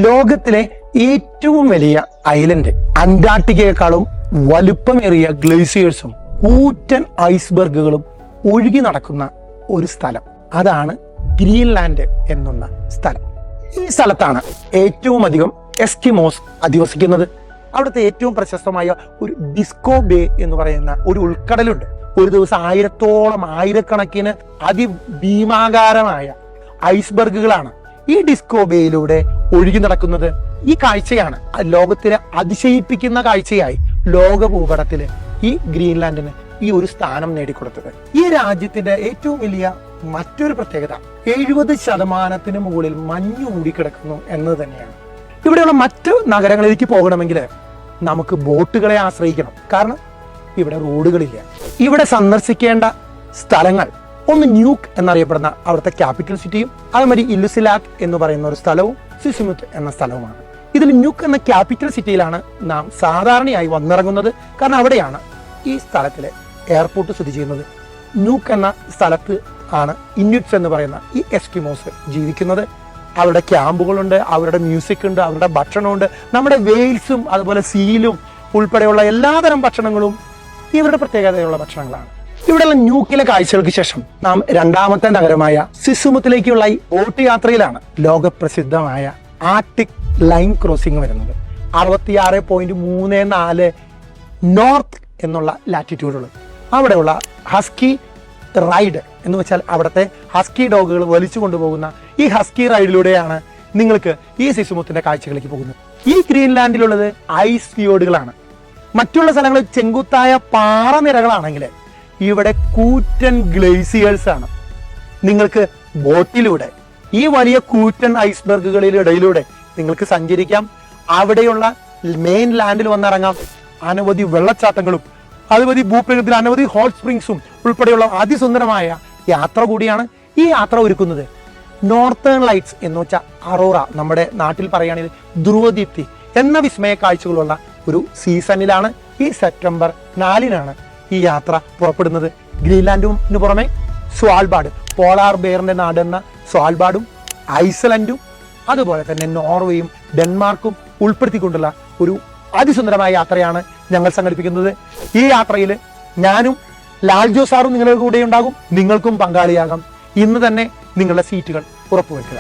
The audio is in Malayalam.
ലോകത്തിലെ ഏറ്റവും വലിയ ഐലൻഡ് അന്റാർട്ടിക്കയെക്കാളും വലുപ്പമേറിയ ഗ്ലേസിയേഴ്സും കൂറ്റൻ ഐസ്ബർഗുകളും ഒഴുകി നടക്കുന്ന ഒരു സ്ഥലം, അതാണ് ഗ്രീൻലാൻഡ് എന്നുള്ള സ്ഥലം. ഈ സ്ഥലത്താണ് ഏറ്റവും അധികം എസ്കിമോസ് അധിവസിക്കുന്നത്. അവിടുത്തെ ഏറ്റവും പ്രശസ്തമായ ഒരു ഡിസ്കോ ബേ എന്ന് പറയുന്ന ഒരു ഉൾക്കടലുണ്ട്. ഒരു ദിവസം ആയിരക്കണക്കിന് അതിഭീമാകാരമായ ഐസ്ബർഗുകളാണ് ഈ ഡിസ്കോ ബേയിലൂടെ ഒഴുകി നടക്കുന്നത്. ഈ കാഴ്ചയാണ് ലോകത്തിലെ അതിശയിപ്പിക്കുന്ന കാഴ്ചയായി ലോക ഭൂപടത്തില് ഈ ഗ്രീൻലാൻഡിന് ഈ ഒരു സ്ഥാനം നേടിക്കൊടുത്തത്. ഈ രാജ്യത്തിന്റെ ഏറ്റവും വലിയ മറ്റൊരു പ്രത്യേകത 70% മുകളിൽ മഞ്ഞ് മൂടിക്കിടക്കുന്നു എന്നത് തന്നെയാണ്. ഇവിടെയുള്ള മറ്റു നഗരങ്ങളിലേക്ക് പോകണമെങ്കിൽ നമുക്ക് ബോട്ടുകളെ ആശ്രയിക്കണം, കാരണം ഇവിടെ റോഡുകളില്ല. ഇവിടെ സന്ദർശിക്കേണ്ട സ്ഥലങ്ങൾ ഒന്ന് ന്യൂക്ക് എന്നറിയപ്പെടുന്ന അവിടുത്തെ ക്യാപിറ്റൽ സിറ്റിയും, അതുമാതിരി ഇല്ലുസിലാറ്റ് എന്ന് പറയുന്ന ഒരു സ്ഥലവും സിസിമുത്ത് എന്ന സ്ഥലവുമാണ്. ഇതിൽ ന്യൂക്ക് എന്ന ക്യാപിറ്റൽ സിറ്റിയിലാണ് നാം സാധാരണയായി വന്നിറങ്ങുന്നത്, കാരണം അവിടെയാണ് ഈ സ്ഥലത്തിലെ എയർപോർട്ട് സ്ഥിതി ചെയ്യുന്നത്. ന്യൂക്ക് എന്ന സ്ഥലത്ത് ആണ് ഇന്യൂറ്റ്സ് എന്ന് പറയുന്ന ഈ എസ്കിമോസ് ജീവിക്കുന്നത്. അവരുടെ ക്യാമ്പുകളുണ്ട്, അവരുടെ മ്യൂസിക് ഉണ്ട്, അവരുടെ ഭക്ഷണമുണ്ട്. നമ്മുടെ വെയിൽസും അതുപോലെ സീലും ഉൾപ്പെടെയുള്ള എല്ലാതരം ഭക്ഷണങ്ങളും ഇവരുടെ പ്രത്യേകതയുള്ള ഭക്ഷണങ്ങളാണ്. ഇവിടെയുള്ള ന്യൂക്കിലെ കാഴ്ചകൾക്ക് ശേഷം നാം രണ്ടാമത്തെ നഗരമായ സിസുമുത്തിലേക്കുള്ള ഈ ബോട്ട് യാത്രയിലാണ് ലോകപ്രസിദ്ധമായ ആർട്ടിക് ലൈൻ ക്രോസിംഗ് വരുന്നത്. 66.34 നോർത്ത് എന്നുള്ള ലാറ്റിറ്റ്യൂഡുകൾ. അവിടെയുള്ള ഹസ്കി റൈഡ് എന്ന് വെച്ചാൽ അവിടുത്തെ ഹസ്കി ഡോഗുകൾ വലിച്ചു കൊണ്ടുപോകുന്ന ഈ ഹസ്കി റൈഡിലൂടെയാണ് നിങ്ങൾക്ക് ഈ സിസുമുത്തിന്റെ കാഴ്ചകളിലേക്ക് പോകുന്നത്. ഈ ഗ്രീൻലാൻഡിലുള്ളത് ഐസ് ഫിയോർഡുകളാണ്. മറ്റുള്ള സ്ഥലങ്ങളിൽ ചെങ്കുത്തായ പാറനിരകളാണെങ്കിൽ ഇവിടെ കൂറ്റൻ ഗ്ലേസിയേഴ്സ് ആണ്. നിങ്ങൾക്ക് ബോട്ടിലൂടെ ഈ വലിയ കൂറ്റൻ ഐസ്ബർഗുകളിലിടയിലൂടെ നിങ്ങൾക്ക് സഞ്ചരിക്കാം. അവിടെയുള്ള മെയിൻ ലാൻഡിൽ വന്നിറങ്ങാം. അനവധി വെള്ളച്ചാട്ടങ്ങളും അതുമതി ഭൂപ്രകൃതിയിൽ അനവധി ഹോട്ട് സ്പ്രിങ്സും ഉൾപ്പെടെയുള്ള അതിസുന്ദരമായ യാത്ര കൂടിയാണ്. ഈ യാത്ര ഒരുക്കുന്നത് നോർത്തേൺ ലൈറ്റ്സ് എന്ന് വെച്ചാൽ അറോറ, നമ്മുടെ നാട്ടിൽ പറയുകയാണെങ്കിൽ ധ്രുവദീപ്തി എന്ന വിസ്മയ കാഴ്ചകളുള്ള ഒരു സീസണിലാണ്. ഈ സെപ്റ്റംബർ 4-നാണ് ഈ യാത്ര പുറപ്പെടുന്നത്. ഗ്രീൻലാൻഡിന് പുറമെ സ്വാൽബാർഡ്, പോളാർ ബെയറിന്റെ നാട് എന്ന സ്വാൽബാർഡും ഐസ്ലൻഡും അതുപോലെ തന്നെ നോർവേയും ഡെൻമാർക്കും ഉൾപ്പെടുത്തിക്കൊണ്ടുള്ള ഒരു അതിസുന്ദരമായ യാത്രയാണ് ഞങ്ങൾ സംഘടിപ്പിക്കുന്നത്. ഈ യാത്രയിൽ ഞാനും ലാൽജോ സാറും നിങ്ങളുടെ കൂടെ ഉണ്ടാകും. നിങ്ങൾക്കും പങ്കാളിയാകാം. ഇന്ന് തന്നെ നിങ്ങളുടെ സീറ്റുകൾ ഉറപ്പുവെക്കുക.